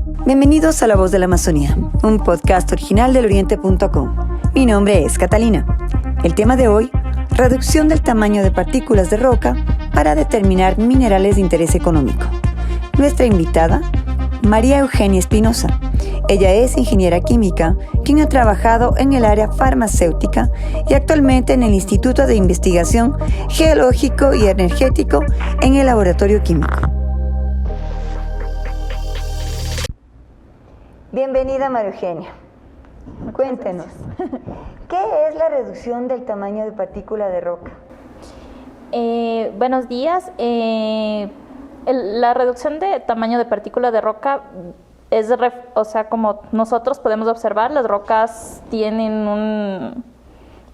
Bienvenidos a La Voz de la Amazonía, un podcast original del Oriente.com. Mi nombre es Catalina. El tema de hoy, reducción del tamaño de partículas de roca para determinar minerales de interés económico. Nuestra invitada, María Eugenia Espinosa. Ella es ingeniera química, quien ha trabajado en el área farmacéutica y actualmente en el Instituto de Investigación Geológico y Energético en el Laboratorio Químico. Bienvenida, María Eugenia. Cuéntenos, ¿qué es la reducción del tamaño de partícula de roca? Buenos días. La reducción de tamaño de partícula de roca es, como nosotros podemos observar, las rocas tienen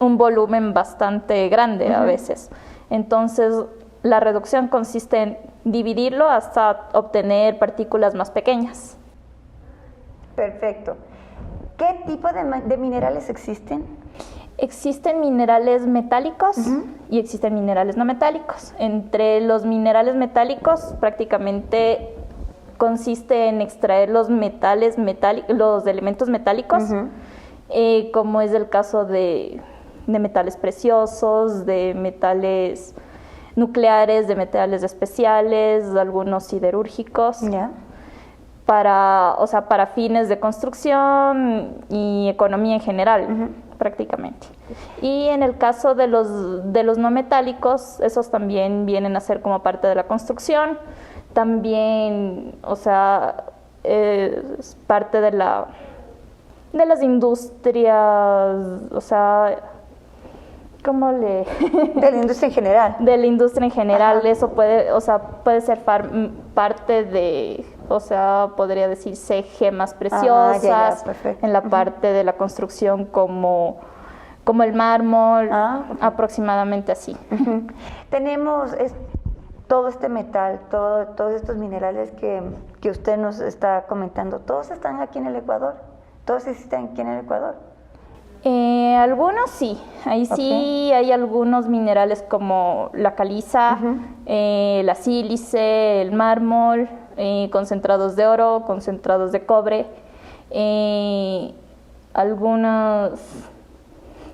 un volumen bastante grande a veces. Entonces, la reducción consiste en dividirlo hasta obtener partículas más pequeñas. Perfecto. ¿Qué tipo de minerales existen? Existen minerales metálicos y existen minerales no metálicos. Entre los minerales metálicos prácticamente consiste en extraer los los elementos metálicos, como es el caso de metales preciosos, de metales nucleares, de metales especiales, de algunos siderúrgicos. Para fines de construcción y economía en general, prácticamente. Y en el caso de los no metálicos, esos también vienen a ser como parte de la construcción, también, es parte de las industrias, De la industria en general. De la industria en general. Eso puede ser parte de, podría decirse gemas preciosas, en la parte de la construcción como el mármol, aproximadamente así. Tenemos todo este metal, todos estos minerales que usted nos está comentando, ¿todos están aquí en el Ecuador? ¿Todos existen aquí en el Ecuador? Algunos sí, ahí sí hay algunos minerales como la caliza, la sílice, el mármol, concentrados de oro, concentrados de cobre,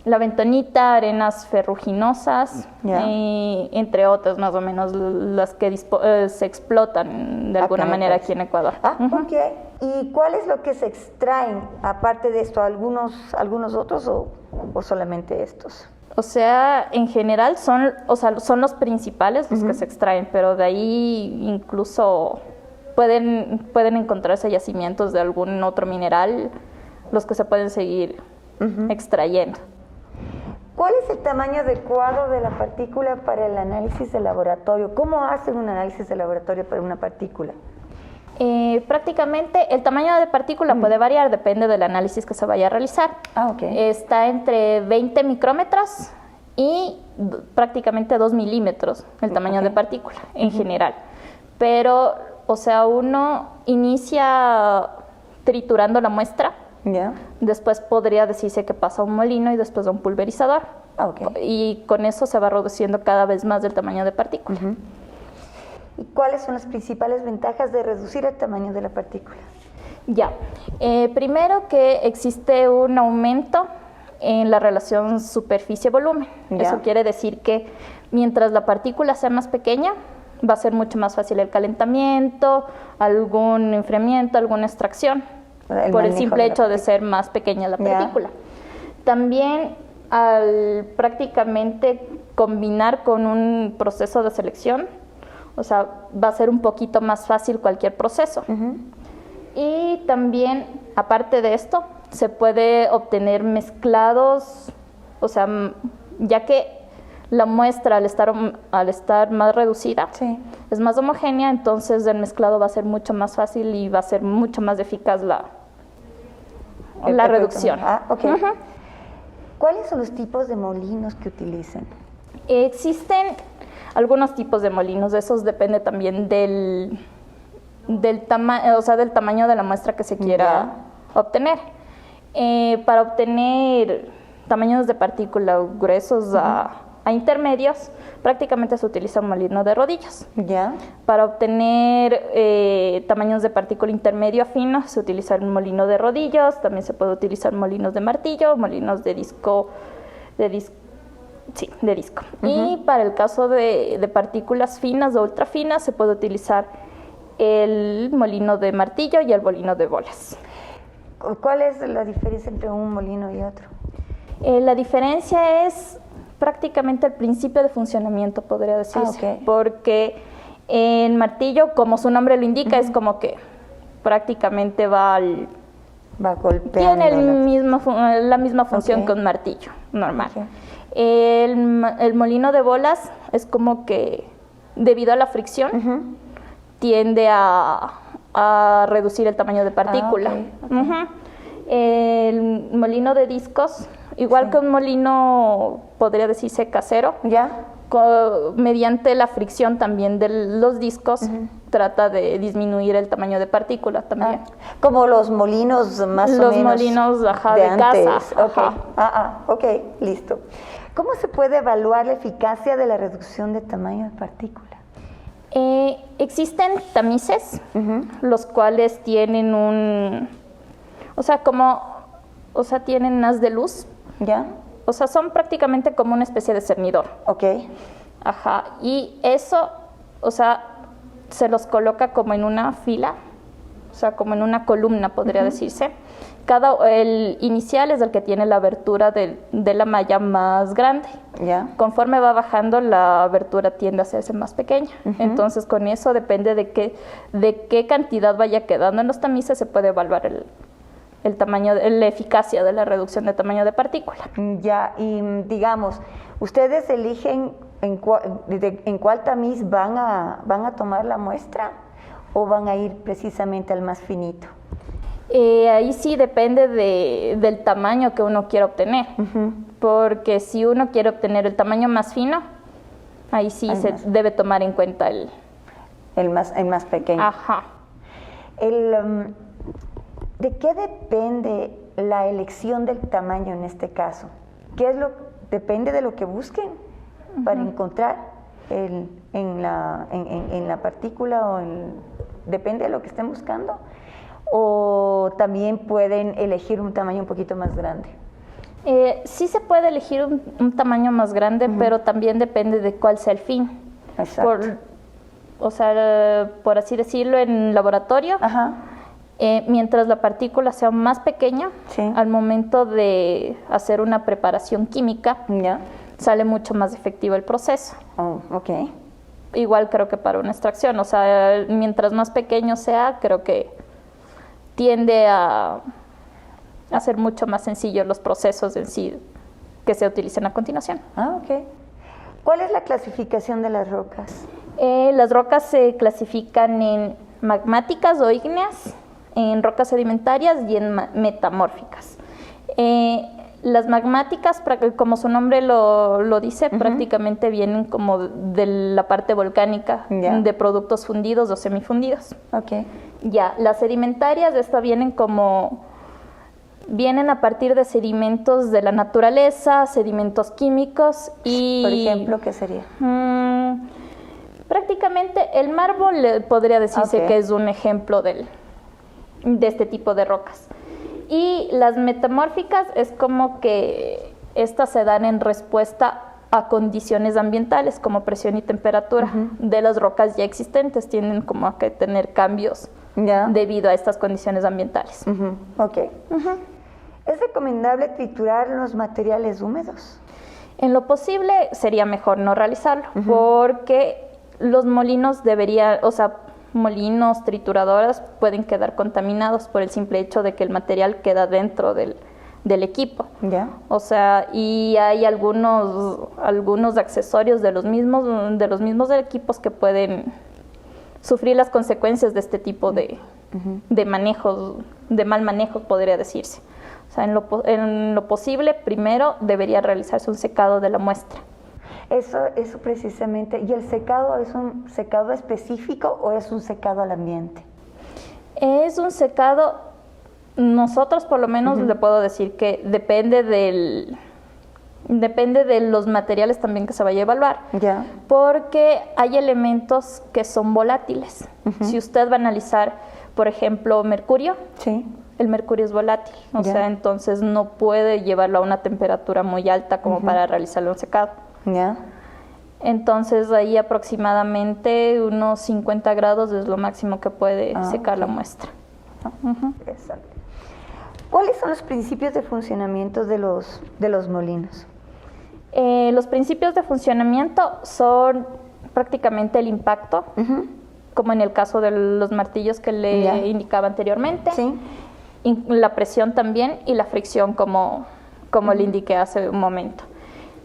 la bentonita, arenas ferruginosas, entre otras más o menos las que se explotan de alguna manera aquí en Ecuador. ¿Y cuál es lo que se extraen aparte de esto? ¿Algunos otros o solamente estos? En general son los principales los que se extraen, pero de ahí incluso pueden encontrarse yacimientos de algún otro mineral, los que se pueden seguir extrayendo. ¿Cuál es el tamaño adecuado de la partícula para el análisis de laboratorio? ¿Cómo hacen un análisis de laboratorio para una partícula? Prácticamente el tamaño de partícula puede variar, depende del análisis que se vaya a realizar. Está entre 20 micrómetros y prácticamente 2 milímetros el tamaño de partícula en general. Pero, uno inicia triturando la muestra. Después podría decirse que pasa a un molino y después a un pulverizador. Y con eso se va reduciendo cada vez más el tamaño de partícula. ¿Y cuáles son las principales ventajas de reducir el tamaño de la partícula? Primero que existe un aumento en la relación superficie-volumen. Eso quiere decir que mientras la partícula sea más pequeña, va a ser mucho más fácil el calentamiento, algún enfriamiento, alguna extracción, por el simple hecho de ser más pequeña la partícula. También al prácticamente combinar con un proceso de selección, va a ser un poquito más fácil cualquier proceso. Y también, aparte de esto, se puede obtener mezclados, ya que la muestra al estar más reducida es más homogénea, entonces el mezclado va a ser mucho más fácil y va a ser mucho más eficaz la reducción. ¿Cuáles son los tipos de molinos que utilizan? Existen algunos tipos de molinos, esos depende también del tamaño de la muestra que se quiera obtener. Para obtener tamaños de partícula gruesos a a intermedios, prácticamente se utiliza un molino de rodillos. ¿Ya? Para obtener tamaños de partícula intermedio a fino, se utiliza un molino de rodillos, también se puede utilizar molinos de martillo, molinos de disco. Y para el caso de partículas finas o ultra finas, se puede utilizar el molino de martillo y el molino de bolas. ¿Cuál es la diferencia entre un molino y otro? La diferencia es prácticamente el principio de funcionamiento, podría decirse, porque el martillo, como su nombre lo indica, es como que prácticamente va golpeando. Tiene la misma función que un martillo normal. El molino de bolas es como que, debido a la fricción, tiende a reducir el tamaño de partícula. El molino de discos, igual que un molino, podría decirse casero, mediante la fricción también de los discos, trata de disminuir el tamaño de partícula también. Como los molinos más o menos. Los molinos de casa. Ok, listo. ¿Cómo se puede evaluar la eficacia de la reducción de tamaño de partícula? Existen tamices, los cuales tienen tienen haz de luz. ¿Ya? O sea, son prácticamente como una especie de cernidor. Ok. Y eso, se los coloca como en una fila, como en una columna, podría decirse. El inicial es el que tiene la abertura de la malla más grande. Conforme va bajando, la abertura tiende a hacerse más pequeña. Entonces, con eso depende de qué cantidad vaya quedando en los tamices, se puede evaluar el tamaño, la eficacia de la reducción de tamaño de partícula. Y digamos, ¿ustedes eligen en cuál tamiz van a tomar la muestra o van a ir precisamente al más finito? Ahí sí depende del tamaño que uno quiera obtener, porque si uno quiere obtener el tamaño más fino, ahí sí debe tomar en cuenta el más pequeño. ¿De qué depende la elección del tamaño en este caso? ¿Depende de lo que busquen para encontrar en la partícula depende de lo que estén buscando? ¿O también pueden elegir un tamaño un poquito más grande? Sí se puede elegir un tamaño más grande, pero también depende de cuál sea el fin. Exacto. Por así decirlo, en laboratorio, mientras la partícula sea más pequeña, al momento de hacer una preparación química, sale mucho más efectivo el proceso. Igual creo que para una extracción, mientras más pequeño sea, creo que tiende a hacer mucho más sencillos los procesos en sí que se utilicen a continuación. ¿Cuál es la clasificación de las rocas? Las rocas se clasifican en magmáticas o ígneas, en rocas sedimentarias y en metamórficas. Las magmáticas, como su nombre lo dice, prácticamente vienen como de la parte volcánica, de productos fundidos o semifundidos. Las sedimentarias, vienen a partir de sedimentos de la naturaleza, sedimentos químicos y... Por ejemplo, ¿qué sería? Prácticamente el mármol podría decirse que es un ejemplo de este tipo de rocas. Y las metamórficas es como que estas se dan en respuesta a condiciones ambientales como presión y temperatura de las rocas ya existentes, tienden como a que tener cambios debido a estas condiciones ambientales. ¿Es recomendable triturar los materiales húmedos? En lo posible sería mejor no realizarlo, porque los molinos molinos, trituradoras pueden quedar contaminados por el simple hecho de que el material queda dentro del equipo. Y hay algunos accesorios de los mismos equipos que pueden sufrir las consecuencias de este tipo de manejos, de mal manejo, podría decirse. En lo posible, primero debería realizarse un secado de la muestra. Eso precisamente. ¿Y el secado es un secado específico o es un secado al ambiente? Es un secado, nosotros por lo menos le puedo decir que depende Depende de los materiales también que se vaya a evaluar. Ya. Porque hay elementos que son volátiles. Si usted va a analizar, por ejemplo, mercurio, Sí. el mercurio es volátil. O sea, entonces no puede llevarlo a una temperatura muy alta como para realizarle un secado. Ya. Entonces ahí aproximadamente unos 50 grados es lo máximo que puede secar la muestra. Exacto. ¿Cuáles son los principios de funcionamiento de los molinos? Los principios de funcionamiento son prácticamente el impacto, como en el caso de los martillos que le indicaba anteriormente, Sí. la presión también y la fricción como le indiqué hace un momento.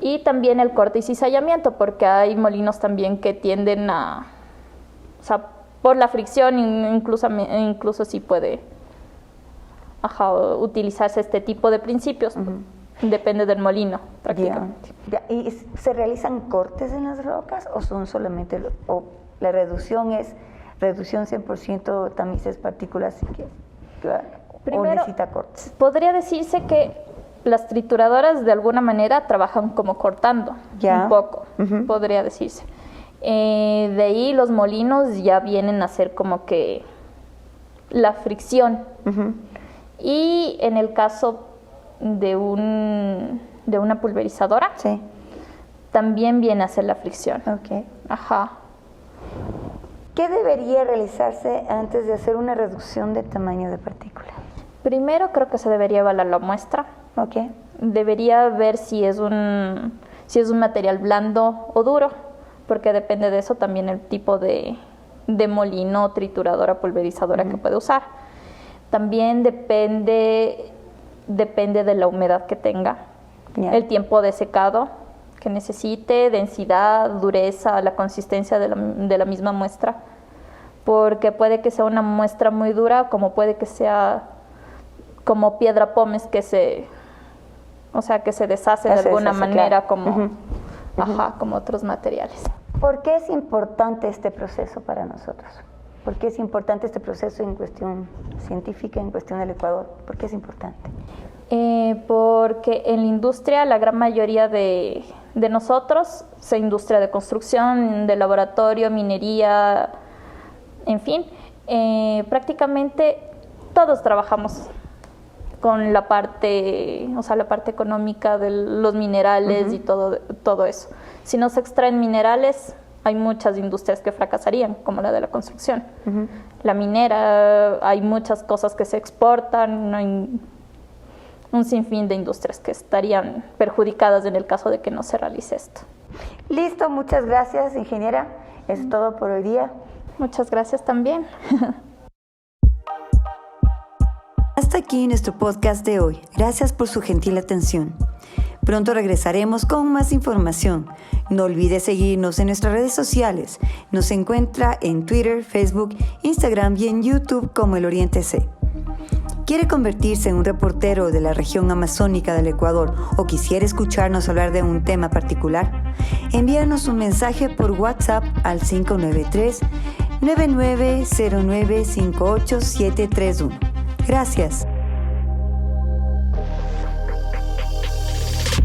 Y también el corte y cizallamiento, porque hay molinos también que tienden a, o sea, por la fricción incluso sí puede utilizarse este tipo de principios. Depende del molino, prácticamente. ¿Y se realizan cortes en las rocas o son solamente, o la reducción es reducción 100% tamices partículas o necesita cortes? Podría decirse que las trituradoras de alguna manera trabajan como cortando un poco, podría decirse. De ahí los molinos ya vienen a ser como que la fricción. Y en el caso de una pulverizadora, Sí. también viene a ser la fricción. Okay. Ajá. ¿Qué debería realizarse antes de hacer una reducción de tamaño de partícula? Primero creo que se debería evaluar la muestra. Okay. Debería ver si es un material blando o duro, porque depende de eso también el tipo de molino, trituradora, pulverizadora que puede usar. También depende de la humedad que tenga, el tiempo de secado que necesite, densidad, dureza, la consistencia de la misma muestra, porque puede que sea una muestra muy dura, como puede que sea como piedra pómez que se deshace de alguna manera, como otros materiales. ¿Por qué es importante este proceso para nosotros? ¿Por qué es importante este proceso en cuestión científica, en cuestión del Ecuador? ¿Por qué es importante? Porque en la industria, la gran mayoría de nosotros, sea industria de construcción, de laboratorio, minería, en fin, prácticamente todos trabajamos con la parte económica de los minerales y todo eso. Si no se extraen minerales, hay muchas industrias que fracasarían, como la de la construcción. La minera, hay muchas cosas que se exportan, hay un sinfín de industrias que estarían perjudicadas en el caso de que no se realice esto. Listo, muchas gracias, ingeniera. Es todo por hoy día. Muchas gracias también. Hasta aquí nuestro podcast de hoy. Gracias por su gentil atención. Pronto regresaremos con más información. No olvide seguirnos en nuestras redes sociales. Nos encuentra en Twitter, Facebook, Instagram y en YouTube como El Oriente C. ¿Quiere convertirse en un reportero de la región amazónica del Ecuador o quisiera escucharnos hablar de un tema particular? Envíanos un mensaje por WhatsApp al 593-9909-58731. Gracias.